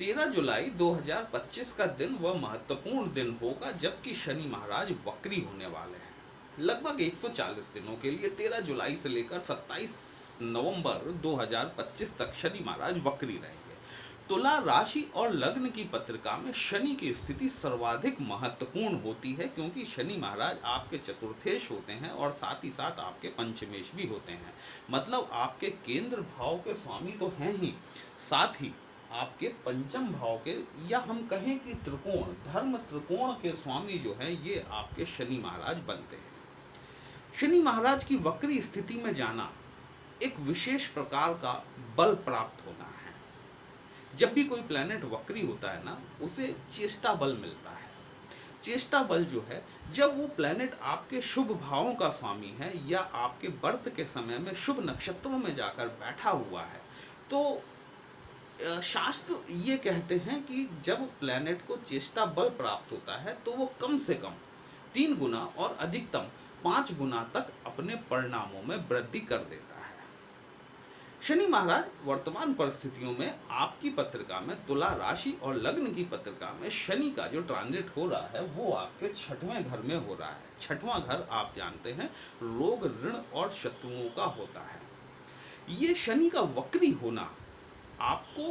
13 जुलाई 2025 का दिन वह महत्वपूर्ण दिन होगा जबकि शनि महाराज वक्री होने वाले हैं। लगभग 140 दिनों के लिए 13 जुलाई से लेकर 27 नवंबर 2025 तक शनि महाराज वक्री रहेंगे। तुला राशि और लग्न की पत्रिका में शनि की स्थिति सर्वाधिक महत्वपूर्ण होती है क्योंकि शनि महाराज आपके चतुर्थेश होते हैं और साथ ही साथ आपके पंचमेश भी होते हैं। मतलब आपके केंद्र भाव के स्वामी तो हैं ही, साथ ही आपके पंचम भाव के, या हम कहें कि त्रिकोण, धर्म त्रिकोण के स्वामी जो हैं ये आपके शनि महाराज बनते हैं। शनि महाराज की वक्री स्थिति में जाना एक विशेष प्रकार का बल प्राप्त होना है। जब भी कोई प्लैनेट वक्री होता है ना, उसे चेष्टा बल मिलता है। चेष्टा बल जो है, जब वो प्लैनेट आपके शुभ भावों का स्वामी है या आपके बर्थ के समय में शुभ नक्षत्रों में जाकर बैठा हुआ है, तो शास्त्र ये कहते हैं कि जब प्लैनेट को चेष्टा बल प्राप्त होता है तो वो कम से कम 3 गुना और अधिकतम 5 गुना तक अपने परिणामों में वृद्धि कर देता है। शनि महाराज वर्तमान परिस्थितियों में आपकी पत्रिका में तुला राशि और लग्न की पत्रिका में शनि का जो ट्रांजिट हो रहा है वो आपके 6वें घर में हो रहा है। 6वां घर आप जानते हैं रोग, ऋण और शत्रुओं का होता है। ये शनि का वक्री होना आपको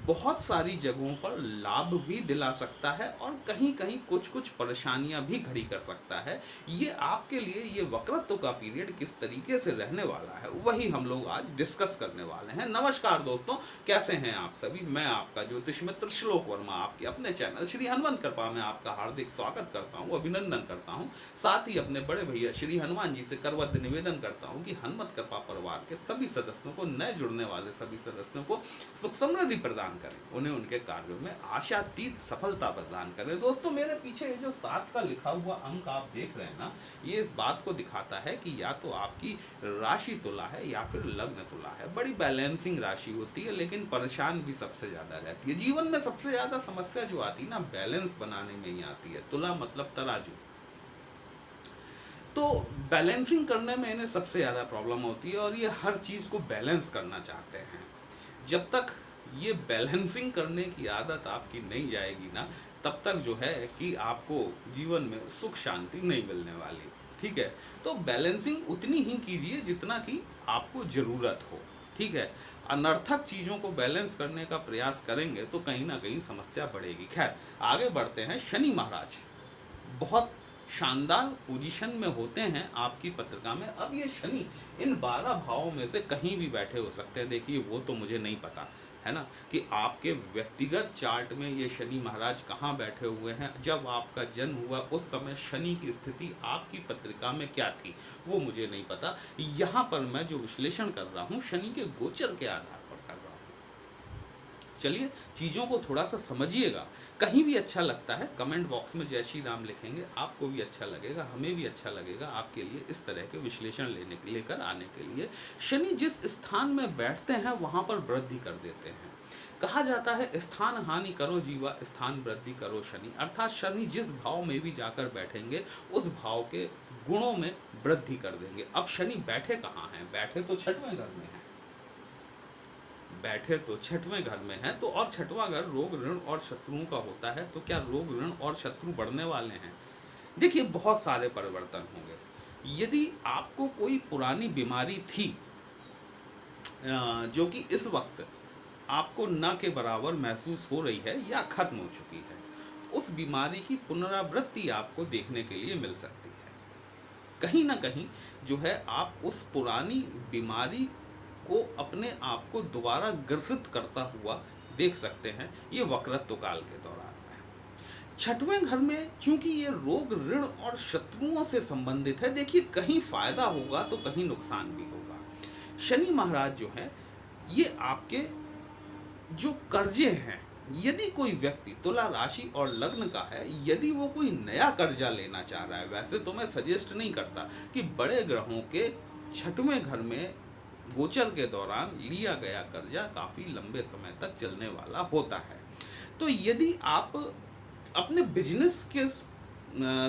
बहुत सारी जगहों पर लाभ भी दिला सकता है और कहीं कहीं कुछ कुछ परेशानियां भी खड़ी कर सकता है। ये आपके लिए ये वक्रत्व का पीरियड किस तरीके से रहने वाला है वही हम लोग आज डिस्कस करने वाले हैं। नमस्कार दोस्तों, कैसे हैं आप सभी? मैं आपका ज्योतिष मित्र श्लोक वर्मा आपके अपने चैनल श्री हनुमंत कृपा में आपका हार्दिक स्वागत करता हूँ, अभिनंदन करता हूँ। साथ ही अपने बड़े भैया श्री हनुमान जी से करबद्ध निवेदन करता हूँ कि हनुमत कृपा परिवार के सभी सदस्यों को, नए जुड़ने वाले सभी सदस्यों को सुख समृद्धि प्रदान करें, उन्हें उनके कार्यों में आशातीत सफलता प्रदान करें। दोस्तों, मेरे पीछे ये जो 7 का लिखा हुआ अंक आप देख रहे हैं ना, ये इस बात को दिखाता है कि या तो आपकी राशि तुला है या फिर लग्न तुला है। बड़ी बैलेंसिंग राशि होती है लेकिन परेशान भी सबसे ज्यादा रहती है। जीवन में सबसे ज्यादा समस्या जो आती है ना, बैलेंस बनाने में ही आती है। तुला मतलब तराजू, तो बैलेंसिंग करने में इन्हें सबसे ज़्यादा प्रॉब्लम होती है और ये हर चीज़ को बैलेंस करना चाहते हैं। जब तक ये बैलेंसिंग करने की आदत आपकी नहीं जाएगी ना, तब तक जो है कि आपको जीवन में सुख शांति नहीं मिलने वाली। ठीक है, तो बैलेंसिंग उतनी ही कीजिए जितना कि आपको ज़रूरत हो। ठीक है, अनर्थक चीज़ों को बैलेंस करने का प्रयास करेंगे तो कहीं ना कहीं समस्या बढ़ेगी। खैर, आगे बढ़ते हैं। शनि महाराज बहुत शानदार पोजीशन में होते हैं आपकी पत्रिका में। अब ये शनि इन 12 भावों में से कहीं भी बैठे हो सकते हैं। देखिए, वो तो मुझे नहीं पता है ना कि आपके व्यक्तिगत चार्ट में ये शनि महाराज कहाँ बैठे हुए हैं। जब आपका जन्म हुआ उस समय शनि की स्थिति आपकी पत्रिका में क्या थी वो मुझे नहीं पता। यहाँ पर मैं जो विश्लेषण कर रहा हूँ शनि के गोचर के आधार पर कर रहा हूँ। चलिए, चीज़ों को थोड़ा सा समझिएगा। कहीं भी अच्छा लगता है कमेंट बॉक्स में जय श्री राम लिखेंगे, आपको भी अच्छा लगेगा, हमें भी अच्छा लगेगा आपके लिए इस तरह के विश्लेषण लेकर आने के लिए। शनि जिस स्थान में बैठते हैं वहाँ पर वृद्धि कर देते हैं। कहा जाता है स्थान हानि करो जीवा, स्थान वृद्धि करो शनि। अर्थात शनि जिस भाव में भी जाकर बैठेंगे उस भाव के गुणों में वृद्धि कर देंगे। अब शनि बैठे कहाँ हैं? बैठे तो 6वें घर में हैं। बैठे तो 6वें घर में है, तो और 6वां घर रोग, ऋण और शत्रुओं का होता है। तो क्या रोग, ऋण और शत्रु बढ़ने वाले हैं? देखिए, बहुत सारे परिवर्तन होंगे। यदि आपको कोई पुरानी बीमारी थी जो कि इस वक्त आपको न के बराबर महसूस हो रही है या खत्म हो चुकी है, उस बीमारी की पुनरावृत्ति आपको देखने के लिए मिल सकती है। कहीं ना कहीं जो है आप उस पुरानी बीमारी को अपने आप को दोबारा ग्रसित करता हुआ देख सकते हैं ये वक्रत्व काल के दौरान में। 6वें घर में चूंकि ये रोग, ऋण और शत्रुओं से संबंधित है, देखिए कहीं फायदा होगा तो कहीं नुकसान भी होगा। शनि महाराज जो है ये आपके जो कर्जे हैं, यदि कोई व्यक्ति तुला राशि और लग्न का है, यदि वो कोई नया कर्जा लेना चाह रहा है, वैसे तो मैं सजेस्ट नहीं करता कि बड़े ग्रहों के 6वें घर में गोचर के दौरान लिया गया कर्जा काफ़ी लंबे समय तक चलने वाला होता है। तो यदि आप अपने बिजनेस के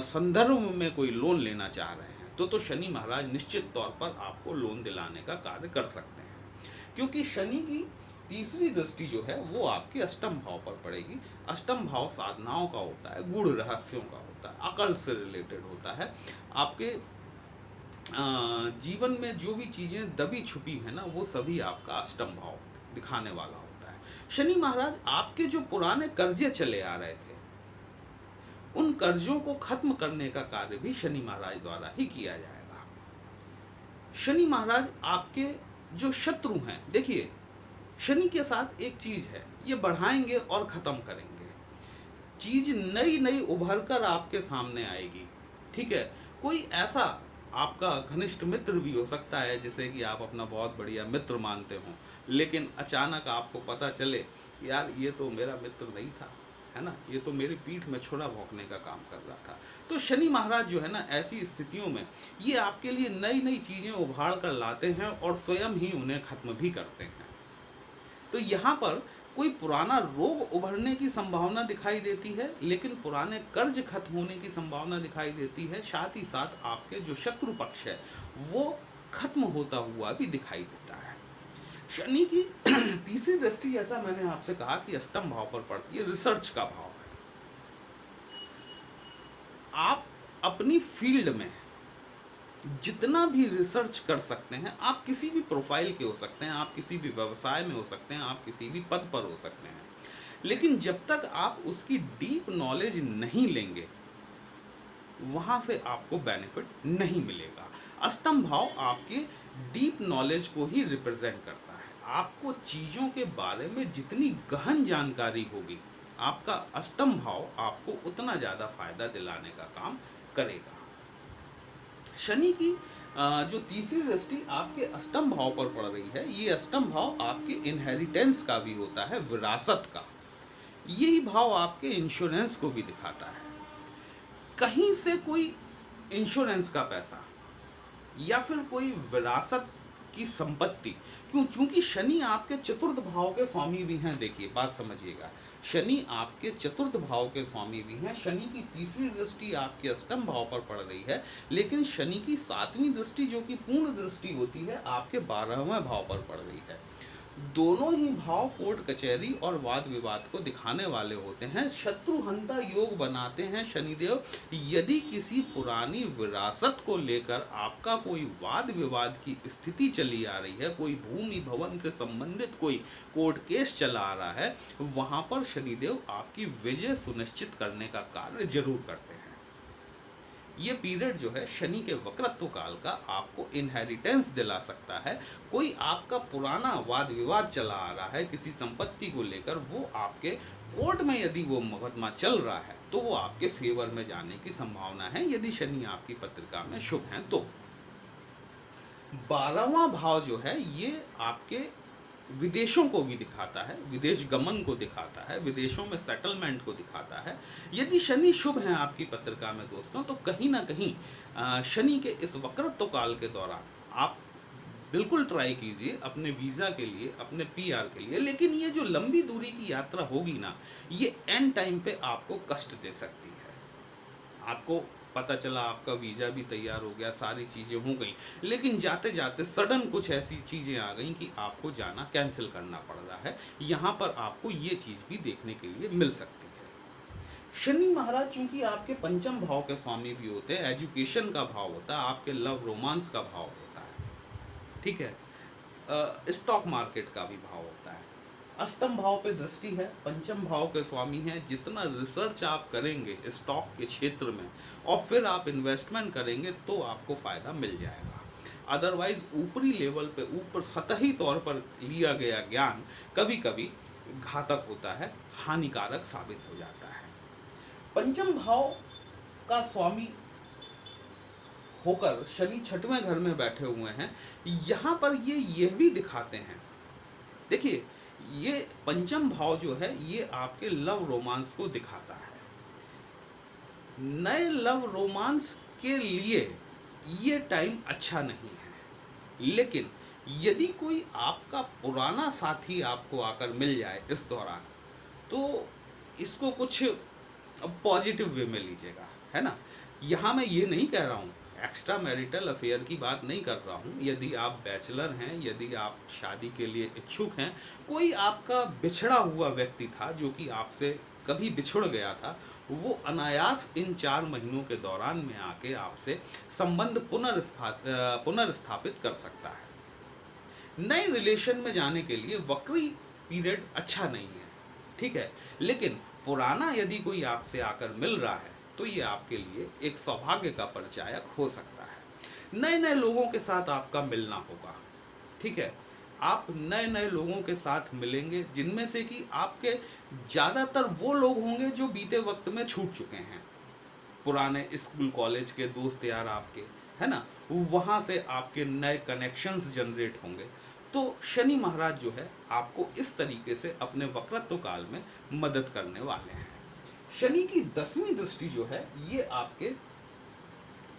संदर्भ में कोई लोन लेना चाह रहे हैं तो शनि महाराज निश्चित तौर पर आपको लोन दिलाने का कार्य कर सकते हैं, क्योंकि शनि की तीसरी दृष्टि जो है वो आपके अष्टम भाव पर पड़ेगी। अष्टम भाव साधनाओं का होता है, गूढ़ रहस्यों का होता है, अकल से रिलेटेड होता है। आपके जीवन में जो भी चीज़ें दबी छुपी है ना, वो सभी आपका अष्टम भाव दिखाने वाला होता है। शनि महाराज आपके जो पुराने कर्जे चले आ रहे थे, उन कर्जों को खत्म करने का कार्य भी शनि महाराज द्वारा ही किया जाएगा। शनि महाराज आपके जो शत्रु हैं, देखिए शनि के साथ एक चीज है, ये बढ़ाएंगे और खत्म करेंगे। चीज नई नई उभर कर आपके सामने आएगी। ठीक है, कोई ऐसा आपका घनिष्ठ मित्र भी हो सकता है जिसे कि आप अपना बहुत बढ़िया मित्र मानते हो, लेकिन अचानक आपको पता चले यार ये तो मेरा मित्र नहीं था, है ना, ये तो मेरी पीठ में छुरा भोंकने का काम कर रहा था। तो शनि महाराज जो है ना, ऐसी स्थितियों में ये आपके लिए नई नई चीज़ें उभार कर लाते हैं और स्वयं ही उन्हें खत्म भी करते हैं। तो यहाँ पर कोई पुराना रोग उभरने की संभावना दिखाई देती है, लेकिन पुराने कर्ज खत्म होने की संभावना दिखाई देती है। साथ ही साथ आपके जो शत्रु पक्ष है वो खत्म होता हुआ भी दिखाई देता है। शनि की तीसरी दृष्टि, जैसा मैंने आपसे कहा कि अष्टम भाव पर पड़ती है, रिसर्च का भाव है। आप अपनी फील्ड में जितना भी रिसर्च कर सकते हैं, आप किसी भी प्रोफाइल के हो सकते हैं, आप किसी भी व्यवसाय में हो सकते हैं, आप किसी भी पद पर हो सकते हैं, लेकिन जब तक आप उसकी डीप नॉलेज नहीं लेंगे वहां से आपको बेनिफिट नहीं मिलेगा। अष्टम भाव आपके डीप नॉलेज को ही रिप्रेजेंट करता है। आपको चीज़ों के बारे में जितनी गहन जानकारी होगी, आपका अष्टम भाव आपको उतना ज़्यादा फायदा दिलाने का काम करेगा। शनि की जो तीसरी दृष्टि आपके अष्टम भाव पर पड़ रही है, ये अष्टम भाव आपके इनहेरिटेंस का भी होता है, विरासत का। यही भाव आपके इंश्योरेंस को भी दिखाता है। कहीं से कोई इंश्योरेंस का पैसा या फिर कोई विरासत की संपत्ति, क्योंकि शनि आपके चतुर्थ भाव के स्वामी भी हैं। देखिए बात समझिएगा, शनि आपके चतुर्थ भाव के स्वामी भी हैं। शनि की तीसरी दृष्टि आपके अष्टम भाव पर पड़ रही है, लेकिन शनि की सातवीं दृष्टि जो कि पूर्ण दृष्टि होती है आपके 12वें भाव पर पड़ रही है। दोनों ही भाव कोर्ट कचहरी और वाद विवाद को दिखाने वाले होते हैं। शत्रुहंता योग बनाते हैं शनिदेव। यदि किसी पुरानी विरासत को लेकर आपका कोई वाद विवाद की स्थिति चली आ रही है, कोई भूमि भवन से संबंधित कोई कोर्ट केस चला आ रहा है, वहां पर शनिदेव आपकी विजय सुनिश्चित करने का कार्य जरूर करते हैं। ये पीरियड जो है शनि के वक्रत्व काल का आपको इनहेरिटेंस दिला सकता है। कोई आपका पुराना वाद विवाद चला आ रहा है किसी संपत्ति को लेकर, वो आपके कोर्ट में यदि वो मुकदमा चल रहा है तो वो आपके फेवर में जाने की संभावना है, यदि शनि आपकी पत्रिका में शुभ हैं तो। 12वां भाव जो है ये आपके विदेशों को भी दिखाता है, विदेश गमन को दिखाता है, विदेशों में सेटलमेंट को दिखाता है। यदि शनि शुभ हैं आपकी पत्रिका में दोस्तों, तो कहीं ना कहीं शनि के इस वक्रत्व काल के दौरान आप बिल्कुल ट्राई कीजिए अपने वीज़ा के लिए, अपने पीआर के लिए। लेकिन ये जो लंबी दूरी की यात्रा होगी ना, ये एंड टाइम पे आपको कष्ट दे सकती है। आपको पता चला आपका वीज़ा भी तैयार हो गया, सारी चीज़ें हो गई, लेकिन जाते जाते सडन कुछ ऐसी चीज़ें आ गई कि आपको जाना कैंसिल करना पड़ रहा है। यहाँ पर आपको ये चीज़ भी देखने के लिए मिल सकती है। शनि महाराज चूंकि आपके पंचम भाव के स्वामी भी होते हैं, एजुकेशन का भाव होता है, आपके लव रोमांस का भाव होता है, ठीक है, स्टॉक मार्केट का भी भाव होता है। अष्टम भाव पे दृष्टि है, पंचम भाव के स्वामी हैं। जितना रिसर्च आप करेंगे स्टॉक के क्षेत्र में और फिर आप इन्वेस्टमेंट करेंगे तो आपको फ़ायदा मिल जाएगा। अदरवाइज ऊपरी लेवल पे, ऊपर सतही तौर पर लिया गया ज्ञान कभी कभी घातक होता है, हानिकारक साबित हो जाता है। पंचम भाव का स्वामी होकर शनि छठवें घर में बैठे हुए हैं। यहाँ पर यह भी दिखाते हैं, देखिए ये पंचम भाव जो है ये आपके लव रोमांस को दिखाता है। नए लव रोमांस के लिए ये टाइम अच्छा नहीं है, लेकिन यदि कोई आपका पुराना साथी आपको आकर मिल जाए इस दौरान, तो इसको कुछ पॉजिटिव वे में लीजिएगा, है ना। यहाँ मैं ये नहीं कह रहा हूँ एक्स्ट्रा मैरिटल अफेयर की बात नहीं कर रहा हूँ। यदि आप बैचलर हैं, यदि आप शादी के लिए इच्छुक हैं, कोई आपका बिछड़ा हुआ व्यक्ति था जो कि आपसे कभी बिछुड़ गया था, वो अनायास इन 4 महीनों के दौरान में आके आपसे संबंध पुनर्स्थापित कर सकता है। नए रिलेशन में जाने के लिए वक्री पीरियड अच्छा नहीं है, ठीक है, लेकिन पुराना यदि कोई आपसे आकर मिल रहा है तो ये आपके लिए एक सौभाग्य का परिचायक हो सकता है। नए नए लोगों के साथ आपका मिलना होगा, ठीक है, आप नए नए लोगों के साथ मिलेंगे जिनमें से कि आपके ज़्यादातर वो लोग होंगे जो बीते वक्त में छूट चुके हैं, पुराने स्कूल कॉलेज के दोस्त यार आपके, है ना, वहाँ से आपके नए कनेक्शंस जनरेट होंगे। तो शनि महाराज जो है आपको इस तरीके से अपने वक्रत्व काल में मदद करने वाले हैं। शनि की 10वीं दृष्टि जो है ये आपके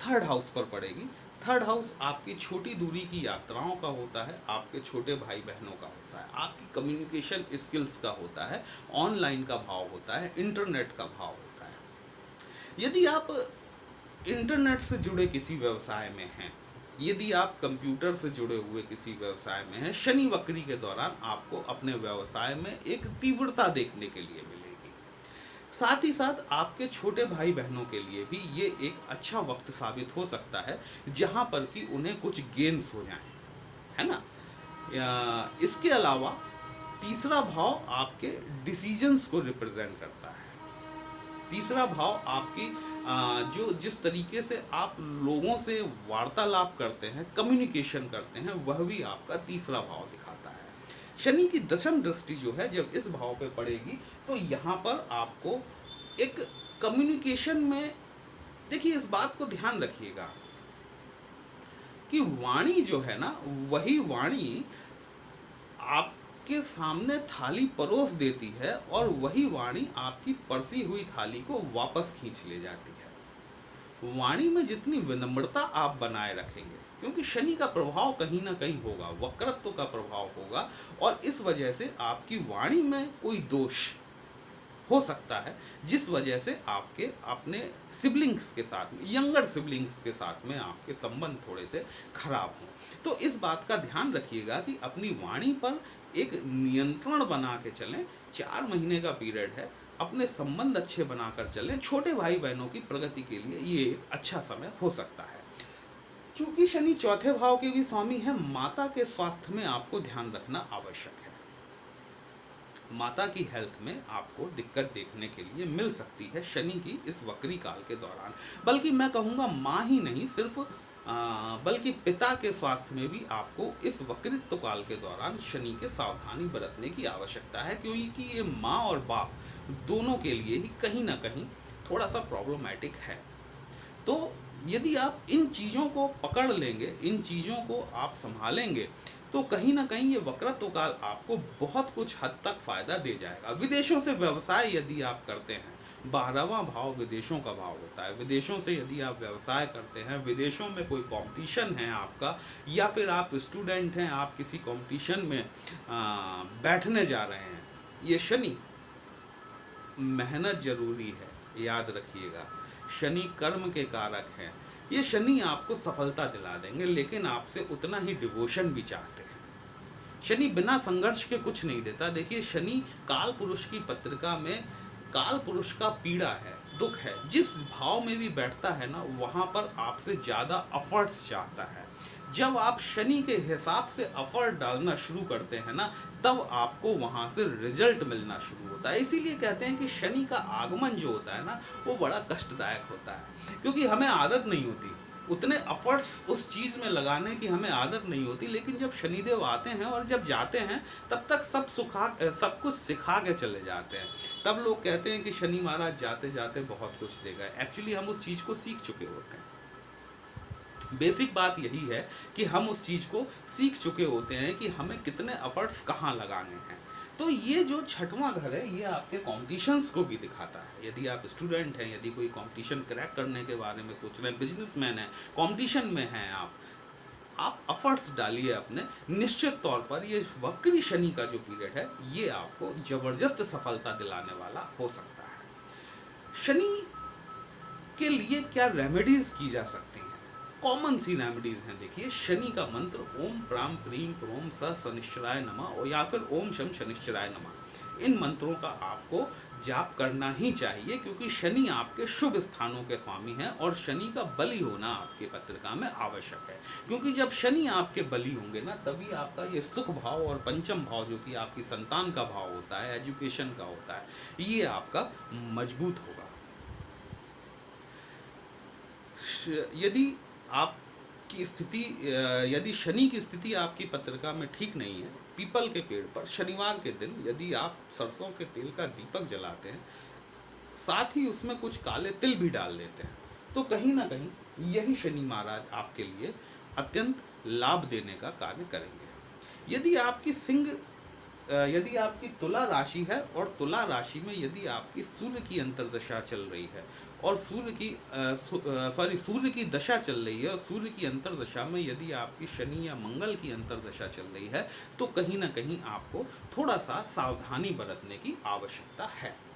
3rd हाउस पर पड़ेगी। 3rd हाउस आपकी छोटी दूरी की यात्राओं का होता है, आपके छोटे भाई बहनों का होता है, आपकी कम्युनिकेशन स्किल्स का होता है, ऑनलाइन का भाव होता है, इंटरनेट का भाव होता है। यदि आप इंटरनेट से जुड़े किसी व्यवसाय में हैं, यदि आप कंप्यूटर से जुड़े हुए किसी व्यवसाय में हैं, शनि वक्री के दौरान आपको अपने व्यवसाय में एक तीव्रता देखने के लिए मिलेगी। साथ ही साथ आपके छोटे भाई बहनों के लिए भी ये एक अच्छा वक्त साबित हो सकता है जहां पर कि उन्हें कुछ गेन्स हो जाएं, है ना। इसके अलावा तीसरा भाव आपके डिसीजंस को रिप्रेजेंट करता है। तीसरा भाव आपकी जो जिस तरीके से आप लोगों से वार्तालाप करते हैं, कम्युनिकेशन करते हैं, वह भी आपका तीसरा भाव दिखाता है। शनि की 10वीं दृष्टि जो है जब इस भाव पे पड़ेगी तो यहाँ पर आपको एक कम्युनिकेशन में, देखिए इस बात को ध्यान रखिएगा कि वाणी जो है ना, वही वाणी आपके सामने थाली परोस देती है और वही वाणी आपकी परसी हुई थाली को वापस खींच ले जाती है। वाणी में जितनी विनम्रता आप बनाए रखेंगे, क्योंकि शनि का प्रभाव कहीं ना कहीं होगा, वक्रत्व का प्रभाव होगा, और इस वजह से आपकी वाणी में कोई दोष हो सकता है जिस वजह से आपके अपने सिबलिंग्स के साथ में, यंगर सिबलिंग्स के साथ में आपके संबंध थोड़े से खराब हों। तो इस बात का ध्यान रखिएगा कि अपनी वाणी पर एक नियंत्रण बना के चलें। 4 महीने का पीरियड है, अपने संबंध अच्छे बनाकर चलें। छोटे भाई बहनों की प्रगति के लिए ये एक अच्छा समय हो सकता है। चूंकि शनि 4थे भाव के भी स्वामी है, माता के स्वास्थ्य में आपको ध्यान रखना आवश्यक है। माता की हेल्थ में आपको दिक्कत देखने के लिए मिल सकती है शनि की इस वक्री काल के दौरान। बल्कि मैं कहूँगा माँ ही नहीं, सिर्फ बल्कि पिता के स्वास्थ्य में भी आपको इस वक्रित्व काल के दौरान शनि के सावधानी बरतने की आवश्यकता है, क्योंकि ये माँ और बाप दोनों के लिए ही कहीं ना कहीं थोड़ा सा प्रॉब्लमैटिक है। तो यदि आप इन चीज़ों को पकड़ लेंगे, इन चीज़ों को आप संभालेंगे, तो कहीं ना कहीं ये वक्रत्व काल आपको बहुत कुछ हद तक फायदा दे जाएगा। विदेशों से व्यवसाय यदि आप करते हैं, 12वां भाव विदेशों का भाव होता है। विदेशों से यदि आप व्यवसाय करते हैं, विदेशों में कोई कंपटीशन है आपका, या फिर आप स्टूडेंट हैं, आप किसी कंपटीशन में बैठने जा रहे हैं, ये शनि, मेहनत जरूरी है, याद रखिएगा। शनि कर्म के कारक हैं, ये शनि आपको सफलता दिला देंगे, लेकिन आपसे उतना ही डिवोशन भी चाहते हैं। शनि बिना संघर्ष के कुछ नहीं देता। देखिए शनि काल पुरुष की पत्रिका में काल पुरुष का पीड़ा है, दुख है, जिस भाव में भी बैठता है ना, वहाँ पर आपसे ज़्यादा एफर्ट्स चाहता है। जब आप शनि के हिसाब से एफर्ट डालना शुरू करते हैं ना, तब आपको वहाँ से रिजल्ट मिलना शुरू होता है। इसीलिए कहते हैं कि शनि का आगमन जो होता है ना, वो बड़ा कष्टदायक होता है, क्योंकि हमें आदत नहीं होती उतने एफर्ट्स उस चीज़ में लगाने की, हमें आदत नहीं होती। लेकिन जब शनिदेव आते हैं और जब जाते हैं, तब तक सब कुछ सिखा के चले जाते हैं। तब लोग कहते हैं कि शनि महाराज जाते जाते बहुत कुछ दे गए। एक्चुअली हम उस चीज़ को सीख चुके होते हैं। बेसिक बात यही है कि हम उस चीज़ को सीख चुके होते हैं कि हमें कितने एफर्ट्स कहाँ लगाने हैं। तो ये जो 6वां घर है, ये आपके कॉम्पिटिशन्स को भी दिखाता है। यदि आप स्टूडेंट हैं, यदि कोई कॉम्पिटिशन क्रैक करने के बारे में सोच रहे हैं, बिजनेसमैन हैं, कॉम्पिटिशन में हैं आप एफर्ट्स डालिए अपने। निश्चित तौर पर ये वक्री शनि का जो पीरियड है, ये आपको ज़बरदस्त सफलता दिलाने वाला हो सकता है। शनि के लिए क्या रेमेडीज़ की जा सकती हैं? कॉमन सी रेमेडीज हैं। देखिए, शनि का मंत्र ओम प्राम प्रीम प्रोम स शनिश्चराय नमः और या फिर ओम शम शनिश्चराय नमः, इन मंत्रों का आपको जाप करना ही चाहिए, क्योंकि शनि आपके शुभ स्थानों के स्वामी हैं और शनि का बलि होना आपके पत्रिका में आवश्यक है। क्योंकि जब शनि आपके बलि होंगे ना, तभी आपका ये सुख भाव और पंचम भाव जो कि आपकी संतान का भाव होता है, एजुकेशन का होता है, ये आपका मजबूत होगा। यदि आपकी स्थिति यदि शनि की स्थिति आपकी पत्रिका में ठीक नहीं है, पीपल के पेड़ पर शनिवार के दिन यदि आप सरसों के तेल का दीपक जलाते हैं, साथ ही उसमें कुछ काले तिल भी डाल देते हैं, तो कहीं ना कहीं यही शनि महाराज आपके लिए अत्यंत लाभ देने का कार्य करेंगे। यदि आपकी तुला राशि है और तुला राशि में यदि आपकी सूर्य की अंतर्दशा चल रही है और सूर्य की दशा चल रही है और सूर्य की अंतर्दशा में यदि आपकी शनि या मंगल की अंतर्दशा चल रही है, तो कहीं ना कहीं आपको थोड़ा सा सावधानी बरतने की आवश्यकता है।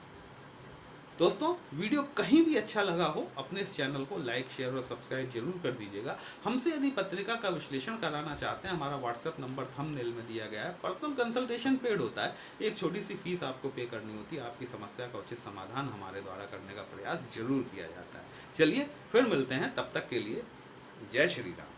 दोस्तों, वीडियो कहीं भी अच्छा लगा हो, अपने इस चैनल को लाइक शेयर और सब्सक्राइब जरूर कर दीजिएगा। हमसे यदि पत्रिका का विश्लेषण कराना चाहते हैं, हमारा व्हाट्सएप नंबर थंबनेल में दिया गया है। पर्सनल कंसल्टेशन पेड होता है, एक छोटी सी फीस आपको पे करनी होती है। आपकी समस्या का उचित समाधान हमारे द्वारा करने का प्रयास जरूर किया जाता है। चलिए फिर मिलते हैं, तब तक के लिए जय श्री राम।